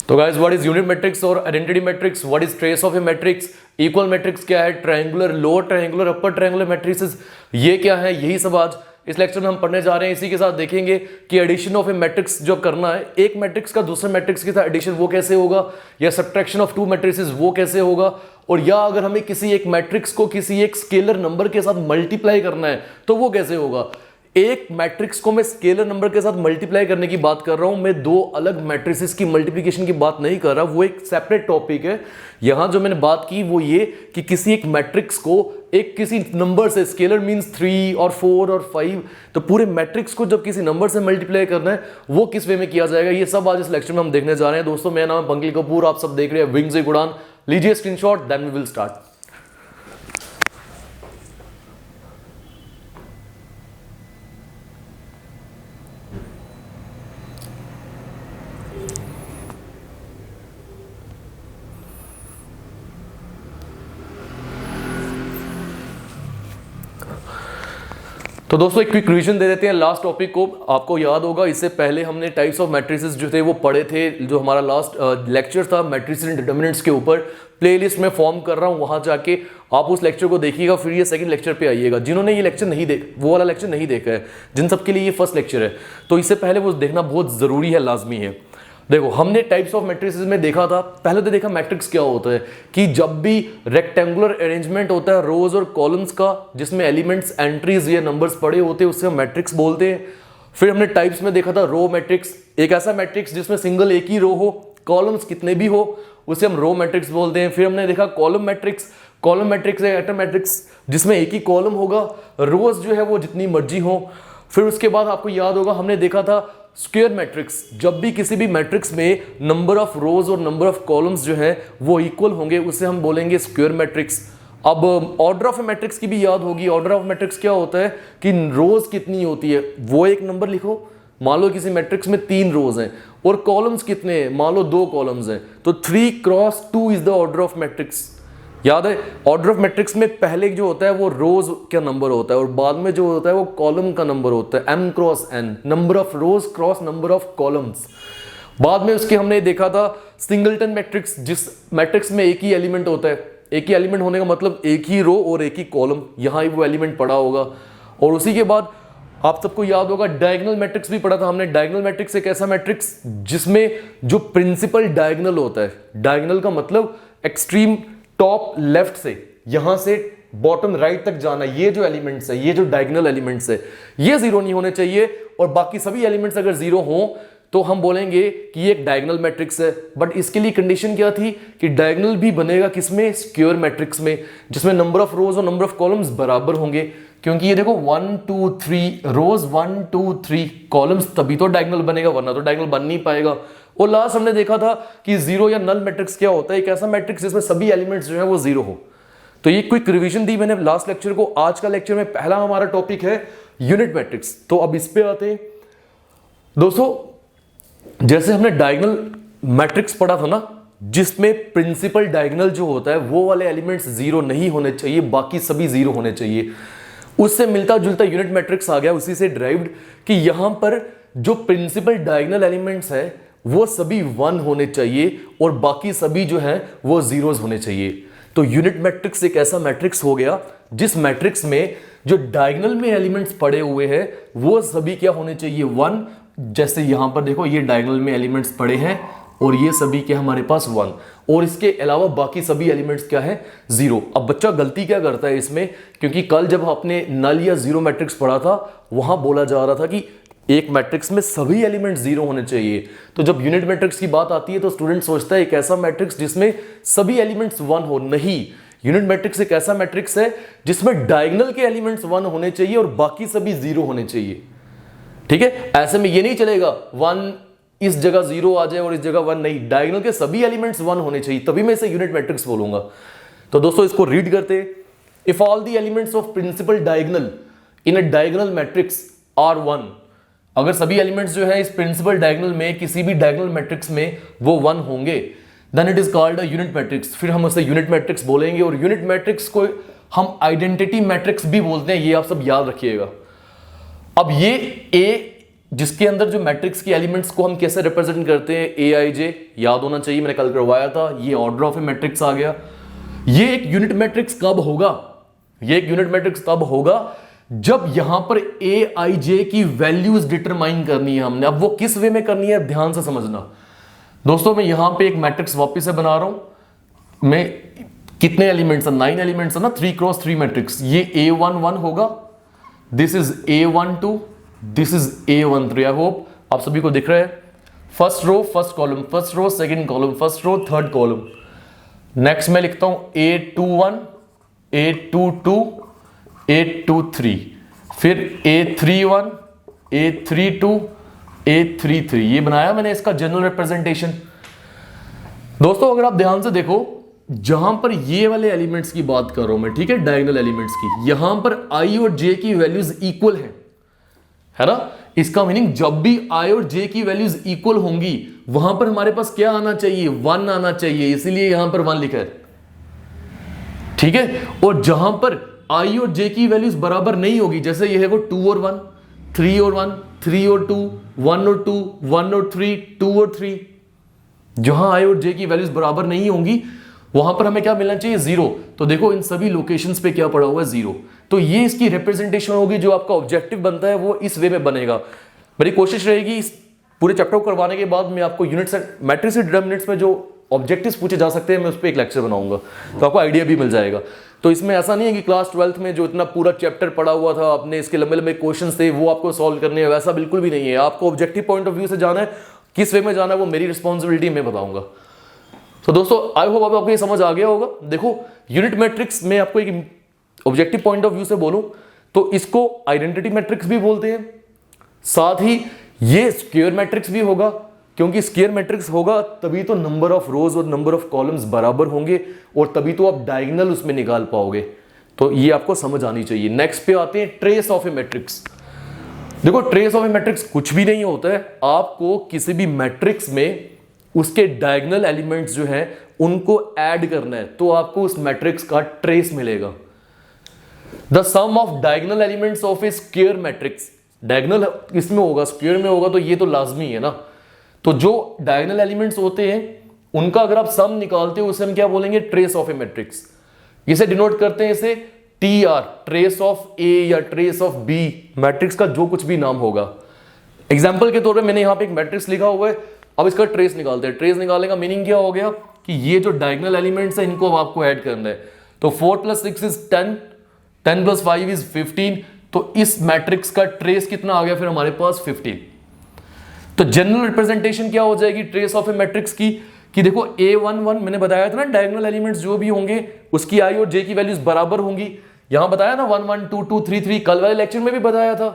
तो guys what is unit matrix और identity matrix, what is trace of a matrix, equal matrix क्या है, triangular, lower triangular, upper triangular matrices ये क्या है, यही सब आज इस लेक्चर में हम पढ़ने जा रहे हैं। इसी के साथ देखेंगे कि एडिशन ऑफ ए मैट्रिक्स जो करना है, एक मैट्रिक्स का दूसरे मैट्रिक्स के साथ एडिशन वो कैसे होगा, या सब्ट्रैक्शन ऑफ टू मैट्रिसेस वो कैसे होगा, और या अगर हमें किसी एक मैट्रिक्स को किसी एक स्केलर नंबर के साथ मल्टीप्लाई करना है तो वो कैसे होगा। एक मैट्रिक्स को मैं स्केलर नंबर के साथ मल्टीप्लाई करने की बात कर रहा हूं, मैं दो अलग मैट्रिसेस की मल्टीप्लिकेशन की बात नहीं कर रहा, वो एक सेपरेट टॉपिक है। यहां जो मैंने बात की वो ये कि किसी एक मैट्रिक्स को एक किसी नंबर से, स्केलर मींस 3 और 4 और 5, तो पूरे मैट्रिक्स को जब किसी नंबर से मल्टीप्लाई करना है वो किस वे में किया जाएगा, ये सब आज इस लेक्चर में हम देखने जा रहे हैं। दोस्तों मेरा नाम है पंकज कपूर, आप सब देख रहे हैं विंग्स एक उड़ान। लीजिए screenshot, then we will start. तो दोस्तों एक क्विक रिवीजन दे देते हैं लास्ट टॉपिक को। आपको याद होगा इससे पहले हमने टाइप्स ऑफ मैट्रिसेस जो थे वो पढ़े थे, जो हमारा लास्ट लेक्चर था मैट्रिसेस एंड डिटरमिनेंट्स के ऊपर। प्लेलिस्ट में फॉर्म कर रहा हूं, वहां जाके आप उस लेक्चर को देखिएगा, फिर ये सेकंड लेक्चर पे आइएगा। जिन्होंने ये लेक्चर नहीं वो वाला लेक्चर नहीं देखा है, जिन सब के लिए ये फर्स्ट लेक्चर है, तो इससे पहले वो देखना बहुत जरूरी है, लाजमी है। देखो हमने टाइप्स ऑफ मैट्रिसेस में देखा था, पहले तो देखा मैट्रिक्स क्या होता है, कि जब भी रेक्टेंगुलर अरेंजमेंट होता है रोज और कॉलम्स का, जिसमें एलिमेंट्स, एंट्रीज या नंबर्स पड़े होते हैं, उससे हम मैट्रिक्स बोलते हैं। फिर हमने टाइप्स में देखा था रो मैट्रिक्स, एक ऐसा मैट्रिक्स जिसमें सिंगल एक ही रो हो, कॉलम्स कितने भी हो, उसे हम रो मैट्रिक्स बोलते हैं। फिर हमने देखा कॉलम मैट्रिक्स, कॉलम मैट्रिक्स है एटम मैट्रिक्स जिसमें एक ही कॉलम होगा, रोज जो है वो जितनी मर्जी हो। फिर उसके बाद आपको याद होगा हमने देखा था स्क्वायर मैट्रिक्स, जब भी किसी भी मैट्रिक्स में नंबर ऑफ रोज और नंबर ऑफ कॉलम्स जो है वो इक्वल होंगे, उसे हम बोलेंगे स्क्वायर मैट्रिक्स। अब ऑर्डर ऑफ मैट्रिक्स की भी याद होगी। ऑर्डर ऑफ मैट्रिक्स क्या होता है कि रोज कितनी होती है वो एक नंबर लिखो। मान लो किसी मैट्रिक्स में 3 रोज हैं और कॉलम्स कितने हैं, मान लो 2 कॉलम्स हैं, तो 3 cross 2 is the order of matrix. याद है ऑर्डर ऑफ मैट्रिक्स में पहले जो होता है वो रोज का नंबर होता है और बाद में जो होता है वो कॉलम का नंबर होता है, m cross n, number of rose cross number of columns. बाद में उसके हमने देखा था सिंगलटन मैट्रिक्स, जिस मैट्रिक्स में एक ही एलिमेंट होता है। एक ही एलिमेंट होने का मतलब एक ही रो और एक ही कॉलम, यहाँ ही वो एलिमेंट पड़ा होगा। और उसी के बाद आप सबको याद होगा डायगोनल मैट्रिक्स भी पढ़ा था हमने। डायगोनल मैट्रिक्स एक ऐसा मैट्रिक्स जिसमें जो प्रिंसिपल डायगोनल होता है, डायगोनल का मतलब एक्सट्रीम टॉप लेफ्ट से यहां से बॉटम राइट तक जाना, ये जो एलिमेंट्स है, ये जो डायगोनल एलिमेंट्स है, ये जीरो नहीं होने चाहिए, और बाकी सभी एलिमेंट्स अगर जीरो हो तो हम बोलेंगे कि ये एक डायगोनल मैट्रिक्स है। बट इसके लिए कंडीशन क्या थी कि डायगोनल भी बनेगा किसमें, स्क्वायर मैट्रिक्स में, जिसमें नंबर ऑफ रोज और नंबर ऑफ कॉलम्स बराबर होंगे। क्योंकि ये देखो 1 2 3 रोज, 1 2 3 कॉलम्स, तभी तो डायगोनल बनेगा, वरना तो डायगोनल बन नहीं पाएगा। और लास्ट हमने देखा था कि जीरो या नल मैट्रिक्स क्या होता है, एक ऐसा मैट्रिक्स जिसमें सभी एलिमेंट्स जो है वो जीरो हो। तो ये क्विक रिवीजन दी मैंने लास्ट लेक्चर को। आज का लेक्चर में पहला हमारा टॉपिक है यूनिट मैट्रिक्स। तो अब इस पे आते हैं दोस्तों। जैसे हमने डायगोनल मैट्रिक्स पढ़ा था ना, जिसमें प्रिंसिपल डायगोनल जो होता है वो वाले एलिमेंट्स जीरो नहीं होने चाहिए, बाकी सभी जीरो होने चाहिए। उससे मिलता जुलता यूनिट मैट्रिक्स आ गया, उसी से ड्राइव्ड, कि यहां पर जो प्रिंसिपल डायगोनल एलिमेंट्स है वो सभी 1 होने चाहिए और बाकी सभी जो है वो जीरोस होने चाहिए। तो यूनिट मैट्रिक्स एक ऐसा मैट्रिक्स हो गया जिस मैट्रिक्स में जो डायगोनल में एलिमेंट्स पड़े हुए हैं वो सभी क्या होने चाहिए, 1। जैसे यहां पर देखो ये डायगोनल में एलिमेंट्स पड़े हैं और ये सभी क्या हमारे पास 1, और इसके अलावा बाकी सभी एलिमेंट्स क्या है, 0। अब बच्चा गलती क्या करता है इसमें, क्योंकि कल जब आपने नल या जीरो मैट्रिक्स पढ़ा था वहां बोला जा रहा था कि एक मैट्रिक्स में सभी एलिमेंट्स जीरो होने चाहिए। तो जब यूनिट मैट्रिक्स की बात आती है तो स्टूडेंट सोचता है एक ऐसा मैट्रिक्स जिसमें सभी एलिमेंट्स 1 हो। नहीं, यूनिट मैट्रिक्स एक ऐसा मैट्रिक्स है जिसमें डायगोनल के एलिमेंट्स 1 होने चाहिए और बाकी सभी 0 होने चाहिए। ठीक है, ऐसे में ये नहीं चलेगा 1 इस जगह 0 आ जाए और इस जगह 1 नहीं, डायगोनल के सभी एलिमेंट्स 1 होने चाहिए, तभी मैं इसे यूनिट मैट्रिक्स बोलूंगा। तो दोस्तों इसको रीड करते, if all the elements of principal diagonal in a diagonal matrix are 1, अगर सभी एलिमेंट्स जो है इस प्रिंसिपल डायगोनल में किसी भी डायगोनल मैट्रिक्स में वो 1 होंगे, then it is called a unit matrix. फिर हम उसे यूनिट मैट्रिक्स बोलेंगे, और यूनिट मैट्रिक्स को हम आइडेंटिटी मैट्रिक्स भी बोलते हैं, ये आप सब याद रखिएगा। अब ये ए जिसके अंदर जो मैट्रिक्स की एलिमेंट्स को हम कैसे रिप्रेजेंट करते हैं, ए आई जे याद होना चाहिए, मैंने कल करवाया था। ये ऑर्डर ऑफ ए मैट्रिक्स आ गया। ये एक यूनिट मैट्रिक्स कब होगा, ये एक यूनिट मैट्रिक्स तब होगा जब यहां पर ए आई जे की वैल्यूज डिटरमाइन करनी है हमने। अब वो किस वे में करनी है, ध्यान से समझना दोस्तों। मैं यहां पे एक मैट्रिक्स वापस से बना रहा हूं। मैं कितने एलिमेंट्स है, 9 एलिमेंट्स है ना, 3x3 मैट्रिक्स। ये A11 होगा, this is A12, this is A13। I hope आप सभी को दिख रहा है। First row first column, first row second column, first row third column. Next मैं लिखता हूं A21, A22, A23, फिर A31, A32, A33। ये बनाया मैंने इसका जनरल रिप्रेजेंटेशन। दोस्तों अगर आप ध्यान से देखो, जहां पर ये वाले एलिमेंट्स की बात कर रहा हूं मैं, ठीक है, डायगोनल एलिमेंट्स की, यहां पर I और J की वैल्यूज इक्वल है ना। इसका मीनिंग जब भी I और J की वैल्यूज इक्वल होंगी वहां पर हमारे पास क्या आना चाहिए, 1 आना चाहिए, इसीलिए यहां पर 1 लिखा है, ठीक है। और जहां पर I और J की वैल्यूज बराबर नहीं होगी, जैसे ये है वो 2 और 1, 3 और 1, 3 और 2, 1 और 2, 1 और 3, 2 और 3, जहां I और J की वैल्यूज बराबर नहीं होंगी वहां पर हमें क्या मिलना चाहिए, 0। तो देखो इन सभी लोकेशंस पे क्या पड़ा हुआ है, 0। तो ये इसकी रिप्रेजेंटेशन होगी। जो आपका ऑब्जेक्टिव बनता है वो इस वे में बनेगा। मेरी कोशिश रहेगी इस पूरे चैप्टर को करवाने के बाद मैं आपको यूनिट्स मैट्रिक्स डिटरमिनेंट्स में जो ऑब्जेक्टिव्स पूछे जा सकते हैं मैं उस पर एक लेक्चर बनाऊंगा, तो आपको आइडिया भी मिल जाएगा। तो इसमें ऐसा नहीं है कि क्लास 12th में जो इतना पूरा चैप्टर पढ़ा हुआ था, अपने इसके लंबे लंबे क्वेश्चंस थे वो आपको सॉल्व करने हैं, वैसा बिल्कुल भी नहीं है। आपको ऑब्जेक्टिव पॉइंट ऑफ व्यू से जाना है, किस वे में जाना है वो मेरी रिस्पॉन्सिबिलिटी, मैं बताऊंगा। तो दोस्तों आई होप आपको ये समझ आ गया होगा। देखो यूनिट मैट्रिक्स में आपको एक ऑब्जेक्टिव पॉइंट ऑफ व्यू से बोलूं तो इसको आइडेंटिटी मैट्रिक्स भी बोलते हैं, साथ ही ये स्क्वायर मैट्रिक्स भी होगा, क्योंकि स्क्वायर मैट्रिक्स होगा तभी तो नंबर ऑफ रोज और नंबर ऑफ कॉलम्स बराबर होंगे और तभी तो आप डायगोनल उसमें निकाल पाओगे। तो ये आपको समझ आनी चाहिए। नेक्स्ट पे आते हैं ट्रेस ऑफ ए मैट्रिक्स। देखो ट्रेस ऑफ ए मैट्रिक्स कुछ भी नहीं होता है, आपको किसी भी मैट्रिक्स में उसके डायगोनल एलिमेंट्स जो हैं उनको ऐड करना है तो आपको उस मैट्रिक्स का ट्रेस मिलेगा। The sum of diagonal elements of a square matrix, diagonal इसमें होगा, स्क्वायर में होगा, तो ये तो लाजमी है ना। तो जो डायगोनल एलिमेंट्स होते हैं उनका अगर आप सम निकालते हो उसे हम क्या बोलेंगे, ट्रेस ऑफ ए मैट्रिक्स। इसे डिनोट करते हैं इसे TR, ट्रेस ऑफ ए या ट्रेस ऑफ बी, मैट्रिक्स का जो कुछ भी नाम होगा। एग्जाम्पल के तौर पर मैंने यहां पर एक मैट्रिक्स लिखा हुआ है, अब इसका ट्रेस निकालते हैं। ट्रेस निकालने का मीनिंग क्या हो गया कि ये जो डायगोनल एलिमेंट्स है इनको आपको ऐड करना है। तो 4 + 6 इज 10, 10 + 5 इज 15। तो इस मैट्रिक्स का ट्रेस कितना आ गया फिर हमारे पास, 15। तो जनरल रिप्रेजेंटेशन क्या हो जाएगी ट्रेस ऑफ ए मैट्रिक्स की, कि देखो A11 मैंने बताया था ना, डायगोनल एलिमेंट्स जो भी होंगे उसकी I और J की वैल्यूज बराबर होंगी। यहां बताया ना 1 1 2 2 3 3, कल वाले लेक्चर में भी बताया था।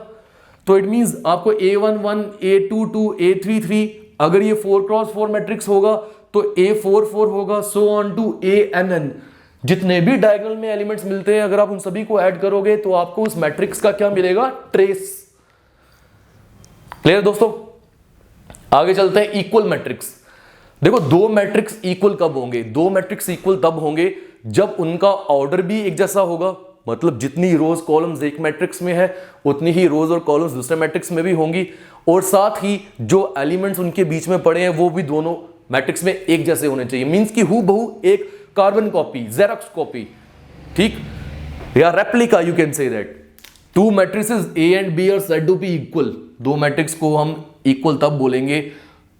तो इट मींस आपको A11 A22 A33, अगर ये 4x4 मैट्रिक्स होगा तो A44 होगा, सो ऑन टू ANN। जितने भी डायगोनल में एलिमेंट्स मिलते हैं अगर आप उन सभी को ऐड करोगे तो आपको उस मैट्रिक्स का क्या मिलेगा, ट्रेस। क्लियर दोस्तों, आगे चलते हैं इक्वल मैट्रिक्स। देखो दो मैट्रिक्स इक्वल कब होंगे, दो मैट्रिक्स इक्वल तब होंगे जब उनका ऑर्डर भी एक जैसा होगा। मतलब जितनी रोज कॉलम्स एक मैट्रिक्स में है उतनी ही रोज और कॉलम्स दूसरे मैट्रिक्स में भी होंगी, और साथ ही जो एलिमेंट्स उनके बीच में पड़े हैं वो भी दोनों मैट्रिक्स में एक जैसे होने चाहिए। मींस कि हूबहू एक कार्बन कॉपी, जेरॉक्स कॉपी, ठीक, या replica, you can say that. Two matrices A and B are said to be equal. दो मैट्रिक्स को हम इक्वल तब बोलेंगे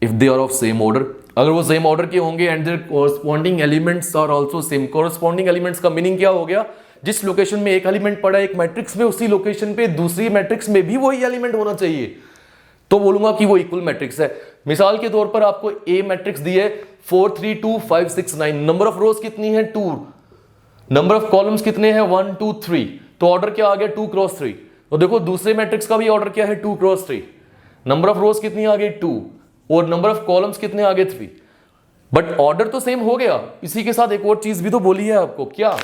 if they are of same order, अगर वो सेम ऑर्डर के होंगे and their corresponding elements are also same. Corresponding elements का मीनिंग क्या हो गया, जिस लोकेशन में एक एलिमेंट पड़ा है एक मैट्रिक्स में, उसी लोकेशन पे दूसरी मैट्रिक्स में भी वही एलिमेंट होना चाहिए, तो बोलूंगा कि वो इक्वल मैट्रिक्स है। मिसाल के तौर पर आपको A मैट्रिक्स दी है 4 3 2 5 6 9, नंबर ऑफ रोज कितनी है 2, नंबर ऑफ कॉलम्स कितने हैं 1 2 3, तो ऑर्डर क्या आ गया 2 क्रॉस 3। तो देखो दूसरे मैट्रिक्स का भी ऑर्डर क्या है 2 क्रॉस 3, नंबर ऑफ रोज कितनी आ गई 2 और नंबर ऑफ कॉलम्स कितने आ गए 3, बट ऑर्डर तो सेम हो गया। इसी के साथ एक और चीज भी तो बोली है आपको, क्या,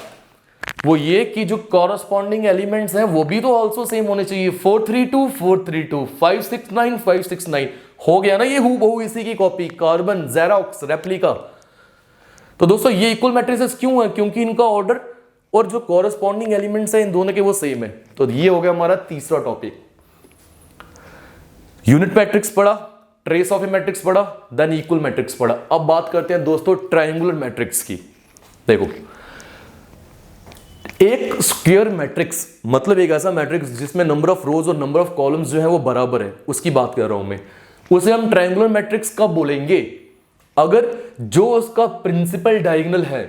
वो ये कि जो कॉरस्पॉन्डिंग एलिमेंट्स हैं वो भी तो ऑल्सो सेम होने चाहिए। 4 3 2 4 3 2, 5 6 9 5 6 9, हो गया ना ये हूबहू इसी की कॉपी, कार्बन, जेरॉक्स, रेप्लिका। तो दोस्तों ये इक्वल मैट्रिसेस क्यों है, क्योंकि इनका ऑर्डर और जो कॉरस्पॉन्डिंग एलिमेंट्स हैं इन दोनों के वो सेम है। तो ये हो गया हमारा तीसरा टॉपिक। यूनिट मैट्रिक्स पढ़ा, ट्रेस ऑफ ए मैट्रिक्स पढ़ा, देन इक्वल मैट्रिक्स पढ़ा। अब बात करते हैं दोस्तों ट्रायंगुलर मैट्रिक्स की। देखो, एक स्क्वायर मैट्रिक्स मतलब एक ऐसा मैट्रिक्स जिसमें नंबर ऑफ रोज और नंबर ऑफ कॉलम्स जो है वो बराबर है, उसकी बात कर रहा हूं मैं। उसे हम ट्रायंगुलर मैट्रिक्स कब बोलेंगे? अगर जो उसका प्रिंसिपल डायगोनल है,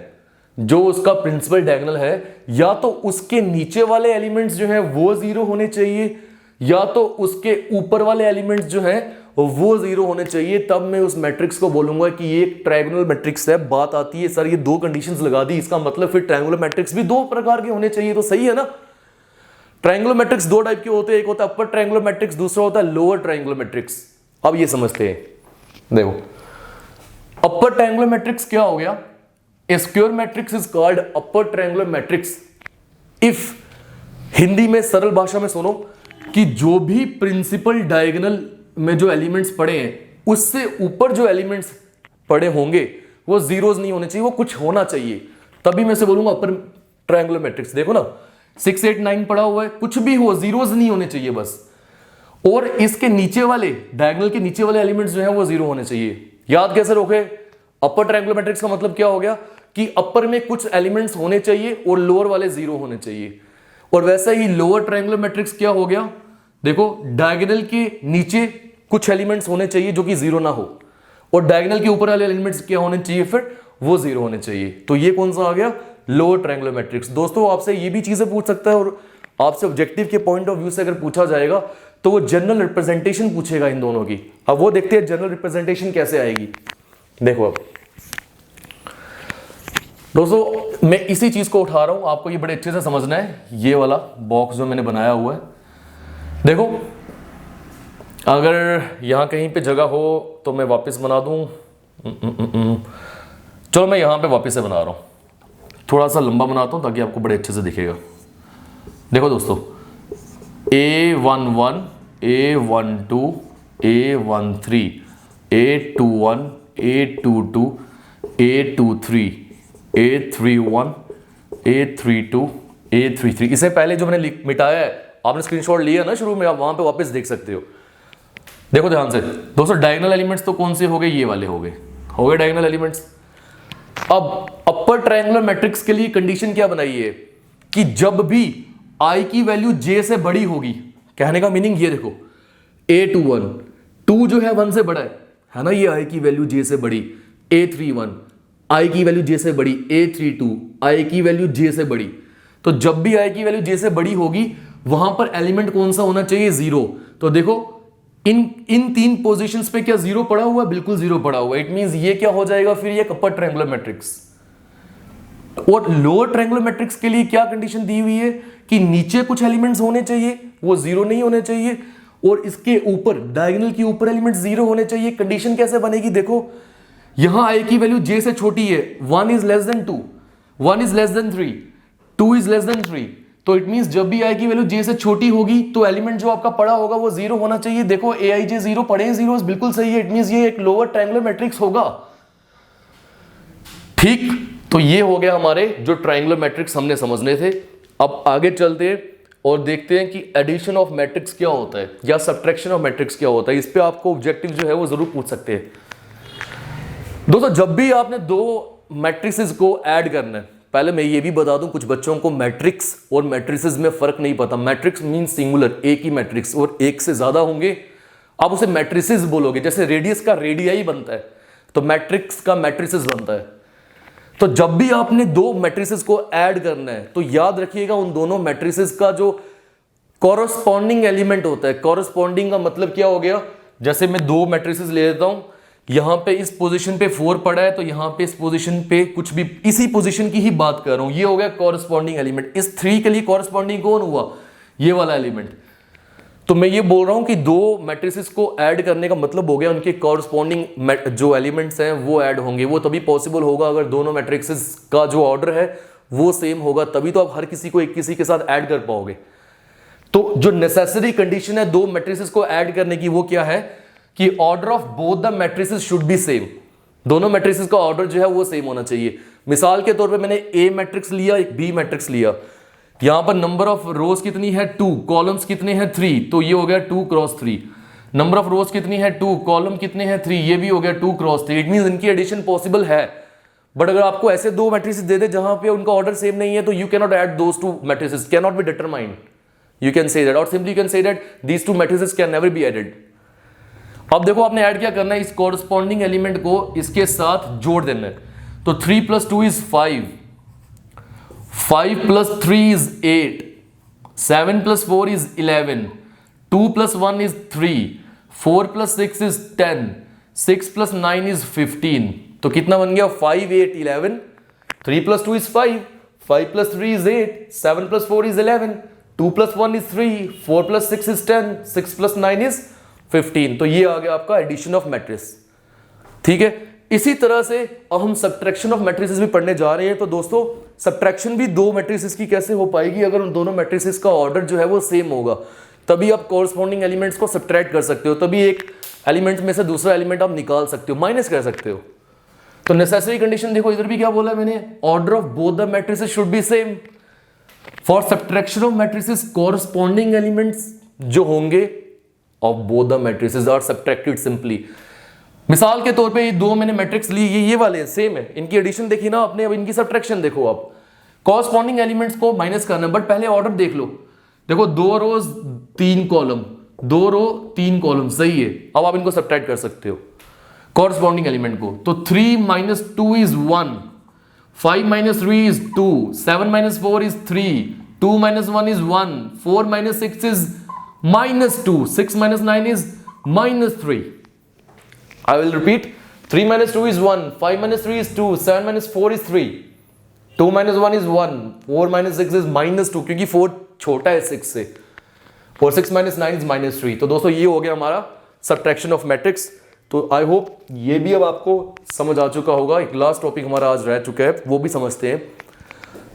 जो उसका प्रिंसिपल डायगोनल है, या तो उसके नीचे वाले एलिमेंट्स जो है वो जीरो होने चाहिए, या तो उसके ऊपर वाले एलिमेंट्स जो है वो जीरो होने चाहिए, तब मैं उस मैट्रिक्स को बोलूंगा कि ये एक ट्रायंगुलर मैट्रिक्स है। बात आती है सर ये दो कंडीशंस लगा दी, इसका मतलब फिर ट्रायंगुलर मैट्रिक्स भी दो प्रकार के होने चाहिए, तो सही है ना। ट्रायंगुलर मैट्रिक्स दो टाइप के होते हैं, एक होता है अपर ट्रायंगुलर मैट्रिक्स, दूसरा होता है लोअर ट्रायंगुलर मैट्रिक्स। अब ये समझते हैं। देखो, अपर ट्रायंगुलर मैट्रिक्स क्या हो गया? A square matrix is called upper triangular matrix if, Hindi में सरल भाषा में सुनो, कि जो भी प्रिंसिपल डायगोनल में जो एलिमेंट्स पड़े हैं उससे ऊपर जो एलिमेंट्स पड़े होंगे वो जीरोस नहीं होने चाहिए, वो कुछ होना चाहिए, तभी मैं से बोलूंगा अपर ट्रायंगुलर मैट्रिक्स। देखो ना 6 8 9 पड़ा हुआ है, कुछ भी हो जीरोस नहीं होने चाहिए बस, और इसके नीचे वाले डायगोनल के नीचे वाले एलिमेंट्स जो है वो जीरो होने चाहिए। याद कैसे रखोगे? अपर ट्रायंगुलर मैट्रिक्स का मतलब क्या हो गया कि अपर में कुछ एलिमेंट्स होने चाहिए और लोअर वाले जीरो होने चाहिए। और वैसा ही लोअर ट्रायंगुलर मैट्रिक्स क्या हो गया? देखो, डायगोनल के नीचे कुछ एलिमेंट्स होने चाहिए जो कि जीरो ना हो, और डायगोनल के ऊपर वाले एलिमेंट्स क्या होने चाहिए? फिर वो जीरो होने चाहिए। तो ये कौन सा आ गया? Lower triangular matrix. दोस्तों आपसे ये भी चीजें पूछ सकता है, और आपसे ऑब्जेक्टिव के पॉइंट ऑफ व्यू से अगर पूछा जाएगा तो वो जनरल रिप्रेजेंटेशन पूछेगा इन दोनों की। अब वो देखते हैं जनरल रिप्रेजेंटेशन कैसे आएगी। देखो, अब दोस्तों मैं इसी चीज को उठा रहा हूं, आपको ये बड़े अच्छे से समझना है। ये वाला बॉक्स जो मैंने बनाया हुआ है, देखो अगर यहां कहीं पे जगह हो तो मैं वापस बना दूं। चलो मैं यहां पे वापस से बना रहा हूं, थोड़ा सा लंबा बनाता हूं ताकि आपको बड़े अच्छे से दिखेगा। देखो दोस्तों, A11, A12, A13, A21, A22, A23, A31, A32, A33। इससे पहले जो मैंने मिटाया है, आपने स्क्रीनशॉट लिया ना शुरू में, आप वहां पे वापस देख सकते हो। देखो ध्यान से दोस्तों, डायगोनल एलिमेंट्स तो कौन से हो गए? ये वाले हो गए डायगोनल एलिमेंट्स। अब अपर ट्रायंगुलर मैट्रिक्स के लिए कंडीशन क्या बनाई है कि जब भी आई की वैल्यू जे से बड़ी होगी, कहने का मीनिंग ये देखो, A21, 2 जो है 1 से बड़ा है ना, ये आई की वैल्यू जे से बड़ी, A31 आई की वैल्यू जे से बड़ी, A32 आई की वैल्यू जे से बड़ी। तो जब भी आई की वैल्यू जे से बड़ी होगी वहां पर एलिमेंट कौन सा होना चाहिए? जीरो। तो देखो इन तीन पोजीशंस पे क्या जीरो पड़ा हुआ है? बिल्कुल जीरो पड़ा हुआ है। इट मींस ये क्या हो जाएगा फिर? ये अपर ट्रायंगुलर मैट्रिक्स। और लोअर ट्रायंगुलर मैट्रिक्स के लिए क्या कंडीशन दी हुई है कि नीचे कुछ एलिमेंट्स होने चाहिए, वो जीरो नहीं होने चाहिए, और इसके ऊपर डायगोनल के ऊपर एलिमेंट्स जीरो होने चाहिए। कंडीशन कैसे बनेगी? देखो, यहां आई की वैल्यू जे से छोटी है, 1 is less than 2, 1 is less than 3, 2 is less than 3। तो इट मींस जब भी आई की वैल्यू जे से छोटी होगी तो एलिमेंट जो आपका पड़ा होगा वो जीरो होना चाहिए। देखो ए आई जे जीरो पड़े हैं, जीरो बिल्कुल सही है। इट मींस ये एक लोअर ट्रायंगुलर मैट्रिक्स होगा। ठीक, तो ये हो गया हमारे जो ट्रायंगुलर मैट्रिक्स हमने समझने थे। अब आगे चलते हैं और देखते हैं कि एडिशन ऑफ मैट्रिक्स क्या होता है या सब्ट्रैक्शन ऑफ मैट्रिक्स क्या होता है। इस पे आपको ऑब्जेक्टिव जो है वो जरूर पूछ सकते हैं। दोस्तों जब भी आपने दो मैट्रिसेस को ऐड करना है, पहले मैं ये भी बता दूं, कुछ बच्चों को मैट्रिक्स और मैट्रिसेस में फर्क नहीं पता। मैट्रिक्स मींस सिंगुलर, एक ही मैट्रिक्स, और एक से ज्यादा होंगे आप उसे मैट्रिसेस बोलोगे। जैसे रेडियस का रेडियाई बनता है तो मैट्रिक्स का मैट्रिसेस बनता है। तो जब भी आपने दो मैट्रिसेस को ऐड करना है तो याद रखिएगा उन दोनों मैट्रिसेस का जो कॉरस्पॉन्डिंग एलिमेंट होता है। कॉरस्पॉन्डिंग का मतलब क्या हो गया? जैसे मैं दो मैट्रिसेस ले लेता हूं, यहां पे इस पोजीशन पे 4 पड़ा है तो यहां पे इस पोजीशन पे कुछ भी इसी पोजीशन की ही बात कर रहा हूं, ये हो गया कॉरस्पॉन्डिंग एलिमेंट। इस 3 के लिए कॉरस्पॉन्डिंग कौन हुआ? ये वाला एलिमेंट। तो मैं ये बोल रहा हूं कि दो मैट्रिसेस को ऐड करने का मतलब हो गया उनके कॉरस्पॉन्डिंग जो एलिमेंट्स हैं वो ऐड होंगे। वो तभी पॉसिबल होगा अगर दोनों मैट्रिसेस का जो ऑर्डर है वो सेम होगा, तभी तो आप हर किसी को एक किसी के साथ ऐड कर पाओगे। तो जो नेसेसरी कंडीशन है दो मैट्रिसेस को ऐड करने की वो क्या है कि order of both the matrices should be same. दोनों मैट्रिसेस का ऑर्डर जो है वो सेम होना चाहिए। मिसाल के तौर पे मैंने ए मैट्रिक्स लिया, एक बी मैट्रिक्स लिया, यहां पर नंबर ऑफ रोज कितनी है 2, कॉलम्स कितने हैं 3, तो ये हो गया 2 क्रॉस 3। नंबर ऑफ रोज कितनी है 2, कॉलम कितने हैं 3, ये भी हो गया 2 क्रॉस 3। इट मींस इनकी एडिशन पॉसिबल है। बट अगर आपको ऐसे दो मैट्रिसेस दे दे जहां पे उनका ऑर्डर सेम नहीं है, तो you can not add those two matrices, can not be determined, you can say that, और simply you can say that these two matrices can never be added. अब देखो आपने ऐड क्या करना है, इस कॉरस्पॉन्डिंग एलिमेंट को इसके साथ जोड़ देना है। तो 3 + 2 = 5, 5 + 3 = 8, 7 + 4 = 11, 2 + 1 = 3, 4 + 6 = 10, 6 + 9 = 15। तो कितना बन गया 5, 8, 11, 3 + 2 = 5, 5 + 3 = 8, 7 + 4 = 11, 2 + 1 = 3, 4 + 6 = 10, 6 + 9 = 15। तो ये आ गया आपका एडिशन ऑफ मैट्रिक्स। ठीक है, इसी तरह से अब हम सब्ट्रैक्शन ऑफ मैट्रिसेस भी पढ़ने जा रहे हैं। तो दोस्तों सब्ट्रैक्शन भी दो मैट्रिसेस की कैसे हो पाएगी, अगर उन दोनों मैट्रिसेस का ऑर्डर जो है वो सेम होगा, तभी आप कॉरस्पॉन्डिंग एलिमेंट्स को सब्ट्रैक्ट कर सकते हो, तभी एक एलिमेंट में से दूसरा एलिमेंट आप निकाल सकते हो, माइनस कर सकते हो। तो नेसेसरी कंडीशन देखो, इधर भी क्या बोला मैंने, order of both the matrices should be same. For subtraction of matrices corresponding elements जो होंगे of both the matrices are subtracted simply. मिसाल के तौर पे ये दो मैंने मैट्रिक्स ली, ये वाले सेम है, इनकी एडिशन देखी ना आपने, अब इनकी सब्ट्रैक्शन देखो। आप कॉरस्पॉन्डिंग एलिमेंट्स को माइनस करना, बट पहले ऑर्डर देख लो। देखो 2 रोज 3 कॉलम, 2 रो 3 कॉलम, सही है। अब आप इनको सब्ट्रैक्ट कर सकते हो कॉरस्पॉन्डिंग एलिमेंट को। तो 3 - 2 = 1, 5 - 3 = 2, 7 - 4 = 3, 2 - 1 = 1, 4 - 6 = -2, 6 - 9 = -3। I will repeat, 3 - 2 = 1, 5 - 3 = 2, 7 - 4 = 3, 2 - 1 = 1, 4 - 6 = -2, क्योंकि 4 छोटा है 6 से, और 6 - 9 = -3। तो दोस्तों ये हो गया हमारा सब्ट्रैक्शन ऑफ मैट्रिक्स। तो आई होप ये भी अब आपको समझ आ चुका होगा। एक लास्ट टॉपिक हमारा आज रह चुका है, वो भी समझते हैं।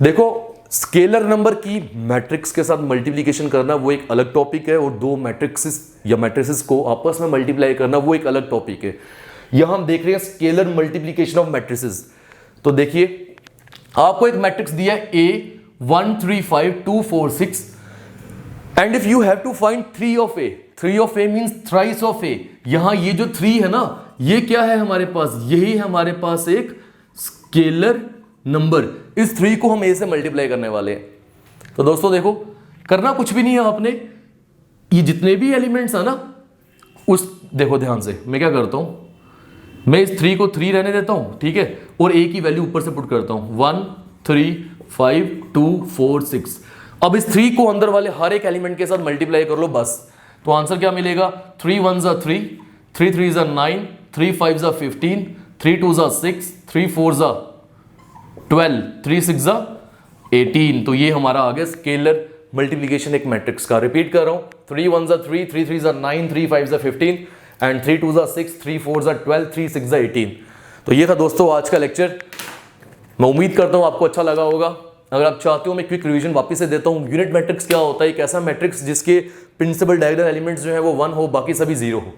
देखो स्केलर नंबर की मैट्रिक्स के साथ मल्टीप्लिकेशन करना वो एक अलग टॉपिक है, और दो मैट्रिक्स या मैट्रिसेस को आपस में मल्टीप्लाई करना वो एक अलग टॉपिक है। यहां हम देख रहे हैं स्केलर मल्टीप्लिकेशन ऑफ मैट्रिसेस। तो देखिए आपको एक मैट्रिक्स दिया है A 1 3 5 2 4 6, and if you have to find 3 of A, 3 of A means thrice of A। यहां ये जो 3 है ना, ये क्या है हमारे पास, यही है हमारे पास एक स्केलर नंबर। इस 3 को हम A से मल्टीप्लाई करने वाले हैं। तो दोस्तों देखो करना कुछ भी नहीं है आपने, ये जितने भी एलिमेंट्स है ना, उस देखो ध्यान से मैं क्या करता हूं, मैं इस 3 को 3 रहने देता हूं, ठीक है, और A की वैल्यू ऊपर से पुट करता हूं 1 3 5 2 4 6। अब इस 3 को अंदर वाले हर एक एलिमेंट के साथ मल्टीप्लाई कर लो बस। तो आंसर क्या मिलेगा, 3 1 = 3, 3 3 = 9, 3 5 = 15, 3 2 = 6, 3 4 = 12, 3 6 = 18। तो ये हमारा आ गया स्केलर मल्टीप्लिकेशन एक मैट्रिक्स का। रिपीट कर रहा हूं, 3 1 = 3, 3 3 = 9, 3 5 = 15, एंड 3 2 = 6, 3 4 = 12, 3 6 = 18। तो ये था दोस्तों आज का लेक्चर। मैं उम्मीद करता हूं आपको अच्छा लगा होगा। अगर आप चाहते हो मैं क्विक रिवीजन वापस से देता हूं। यूनिट मैट्रिक्स क्या होता है, एक ऐसा मैट्रिक्स जिसके प्रिंसिपल डायगोनल एलिमेंट्स जो है वो 1 हो, बाकी सभी 0 हो।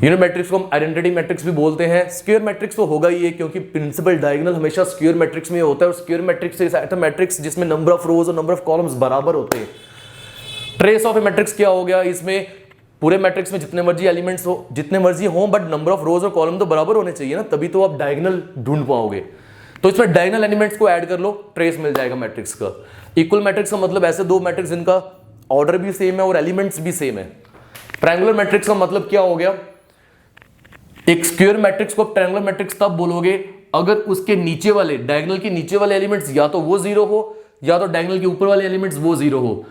यूनिट मैट्रिक्स को हम आइडेंटिटी मैट्रिक्स भी बोलते हैं। स्क्वायर मैट्रिक्स तो होगा ही है, क्योंकि प्रिंसिपल डायगोनल हमेशा स्क्वायर मैट्रिक्स में होता है, और स्क्वायर मैट्रिक्स इज ऐसा मैट्रिक्स जिसमें नंबर ऑफ रोज और नंबर ऑफ कॉलम्स बराबर होते हैं। ट्रेस ऑफ ए मैट्रिक्स क्या हो गया, इसमें पूरे मैट्रिक्स में जितने मर्जी एलिमेंट्स हो, जितने मर्जी हो, बट नंबर ऑफ रोज और कॉलम तो बराबर होने चाहिए ना, तभी तो आप डायगोनल ढूंढ पाओगे। तो इसमें डायगोनल एलिमेंट्स को ऐड कर लो, ट्रेस मिल जाएगा मैट्रिक्स का। इक्वल मैट्रिक्स का मतलब ऐसे दो मैट्रिक्स जिनका ऑर्डर भी सेम है और एलिमेंट्स भी सेम है। ट्रायंगुलर मैट्रिक्स का मतलब क्या हो गया, एक स्क्वायर मैट्रिक्स को ट्रायंगुलर मैट्रिक्स तब बोलोगे अगर उसके नीचे वाले डायगोनल के नीचे वाले एलिमेंट्स या तो वो 0 हो, या तो डायगोनल के ऊपर वाले एलिमेंट्स वो 0 हो।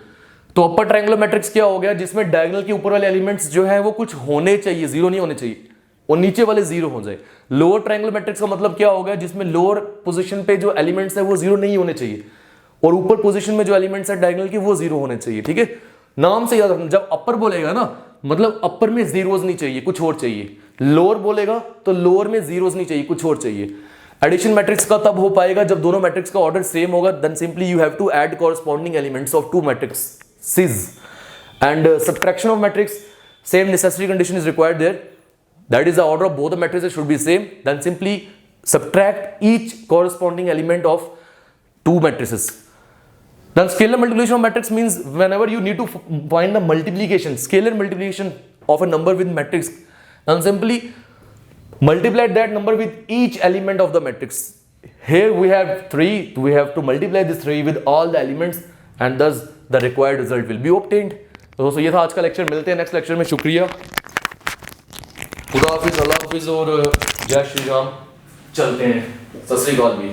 तो अपर ट्रायंगुलर मैट्रिक्स क्या हो गया, जिसमें डायगोनल के ऊपर वाले एलिमेंट्स जो है वो कुछ होने चाहिए, 0 नहीं होने चाहिए, और नीचे वाले 0 हो जाए। लोअर ट्रायंगुलर मैट्रिक्स का मतलब क्या होगा, जिसमें लोअर पोजीशन पे जो एलिमेंट्स है वो 0 नहीं होने चाहिए, और ऊपर पोजीशन में जो एलिमेंट्स है डायगोनल की वो 0 होने चाहिए। ठीक है, नाम से याद रखना, जब अपर बोलेगा ना मतलब अपर में जीरोस नहीं चाहिए, कुछ और चाहिए। लोअर बोलेगा तो लोअर में जीरोस नहीं चाहिए, कुछ और चाहिए। एडिशन मैट्रिक्स का तब हो पाएगा जब दोनों मैट्रिक्स का ऑर्डर सेम होगा, then simply you have to add corresponding elements of two matrices. And subtraction of matrix, same necessary condition is required there, that is the order of both the matrices should be same, then simply subtract each corresponding element of two matrices. Then scalar multiplication of matrix means whenever you need to find the multiplication, scalar multiplication of a number with matrix, and simply multiply that number with each element of the matrix. Here we have 3, we have to multiply this 3 with all the elements and thus the required result will be obtained. तो दोस्तों ये था आज का lecture, मिलते हैं next lecture में। शुक्रिया, खुदा हाफिज, अल्लाह हाफिज और जय श्री राम। चलते हैं, सत श्री अकाल भी।